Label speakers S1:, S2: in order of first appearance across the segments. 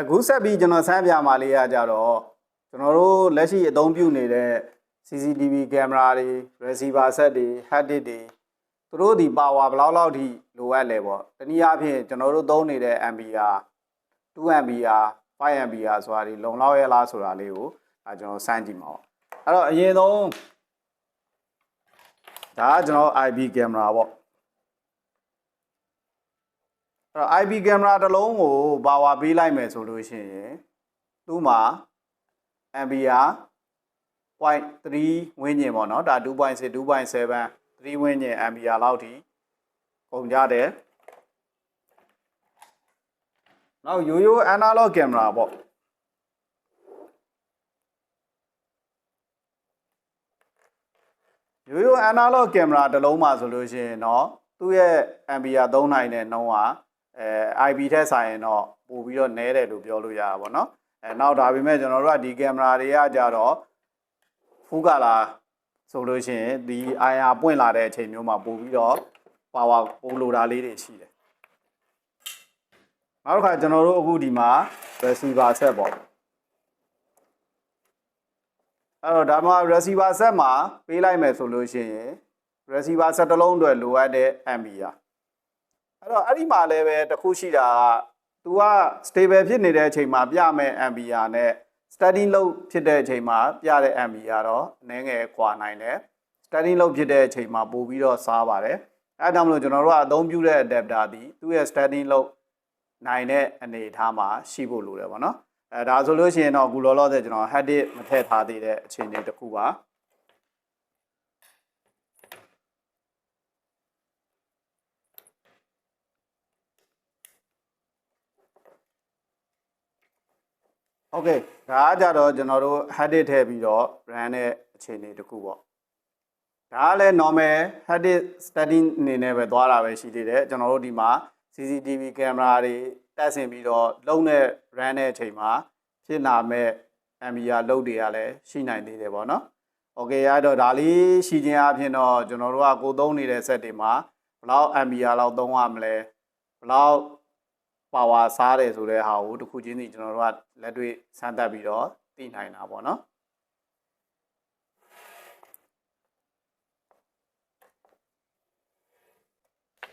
S1: ခုဆက်ပြီးကျွန်တော်ဆန်းပြမှာလေးရကြတော့ကျွန်တော်တို့လက်ရှိအသုံးပြုနေတဲ့ CCTV ကင်မရာတွေ receiver set တွေ hard disk တွေသူတို့ဒီ power ဘယ်လောက်ထိလိုအပ်လဲပေါ့တနည်းအားဖြင့်ကျွန်တော်တို့သုံးနေတဲ့ ampere 2 ampere 5 ampere ဆိုတာဒီလုံလောက်ရဲ့လားဆိုတာလေးကိုကျွန်တော်စမ်းကြည့်မှာပေါ့အဲ့တော့အရင်ဆုံးဒါကကျွန်တော် IP ကင်မရာပေါ့အဲ့တော့ IP ကင်မရာတစ်လုံးကို power ပေးလိုက်မယ်ဆိုလို့ရှိရင်သူ့မှာ ampere 0.3 ဝန်းကျင်ပေါ့နော်ဒါ 2.6 2.7 3 ဝန်းကျင် ampere လောက်ထိကုန်ကြတယ်နောက်ရိုးရိုး analog ကင်မရာပေါ့ရိုးရိုး analog ကင်မရာတစ်လုံးမှာဆိုလို့ရှိရင်တော့သူ့ရဲ့ ampere သုံးနိုင်တဲ့နှုန်းကIP ထက်ဆိုင်ရင်တော့ပို့ပြီးတော့နည်းတယ်လို့ပြောလို့ရတာပေါ့နော်နောက်ဒါပေမဲ့ကျွန်တော်တို့ကဒီကင်မရာတွေကကြတော့ full color ဆိုလို့ရှိရင်ဒီ IR ပွင့်လာတဲ့အချိန်မျိုးမှာပို့ပြီးတော့ power ပိုလိုတာလေးတွေရှိတယ်နောက်တစ်ခါကျွန်တော်တို့အခုဒီမှာ receiver set ပေါ့အဲ့တော့ဒါမှ receiver set မှာပေးလိုက်မယ်ဆိုလို့ရှိရင် receiver set တစ်လုံးအတွက်လိုအပ်တဲ့ ampere အဲ့တော့အဲ့ဒီမှာလည်းပဲတခုရှိတာက तू က stable ဖြစ်နေတဲ့အချိန်မှာပြမယ် ampere နဲ့ steady လုပ်ဖြစ်တဲ့အချိန်မှာပြတဲ့ ampere ကတော့အနည်းငယ်ကွာနိုင်တယ် steady လုပ်ဖြစ်တဲ့အချိန်မှာပို့ပြီးတော့စားပါတယ်အဲ့ဒါကြောင့်မလို့ကျွန်တော်တို့ကအသုံးပြုတဲ့ adapter ဒီသူ့ရဲ့ steady လုပ်နိုင်တဲ့အနေအထားမှာရှိဖို့လိုတယ်ပေါ့နော်ဒါဆိုလို့ရှိရင်တော့အခုလောလောဆယ်ကျွန်တော် hard disk မထည့်ထားသေးတဲ့အခြေအနေတစ်ခုပါโอเคဒါကကြတော့ကျွန်တော်တို့ hard disk ထည့်ပြီးတော့ run တဲ့အခြေအနေတစ်ခုပေါ့ဒါကလည်း normal hard disk setting အနေနဲ့ပဲသွားတာပဲရှိသေးတယ်ကျွန်တော်တို့ဒီမှာ CCTV ကင်မရာတွေတက်ဆင်ပြီးတော့လုံးနဲ့ run တဲ့အချိန်မှာဖြစ်လာမဲ့ ampere လုံးတွေကလည်းရှိနိုင်သေးတယ်ပေါ့နော်โอเคအဲ့တော့ဒါလေးရှိခြင်းအပြင်တော့ကျွန်တော်တို့ကကိုသုံးနေတဲ့ set တွေမှာဘယ်လောက် ampere လောက်သုံးရမလဲဘယ်လောက်power စားတယ်ဆိုတဲ့ဟာကိုတစ်ခုချင်းစီကျွန်တော်တို့ကလက်တွေ့စမ်းသပ်ပြီးတော့သိနိုင်တာပေါ့နော်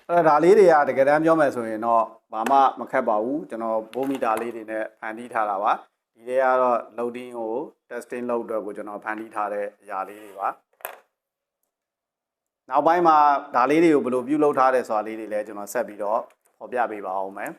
S1: အဲ့ဒါလေးတွေကတကယ်တမ်းပြောမယ်ဆိုရင်တော့ဘာမှမခက်ပါဘူးကျွန်တော်ဗိုးမီတာလေးတွေနဲ့ဖန်တီးထားတာပါဒီတွေကတော့ loading ကို testing လုပ်အတွက်ကိုကျွန်တော်ဖန်တီးထားတဲ့အရာလေးတွေပါနောက်ပိုင်းမှာဒါလေးတွေကိုဘယ်လိုပြုလုပ်ထားတယ်ဆိုတာလေးတွေလည်းကျွန်တော်ဆက်ပြီးတော့ဖော်ပြပေးပါအောင်မယ်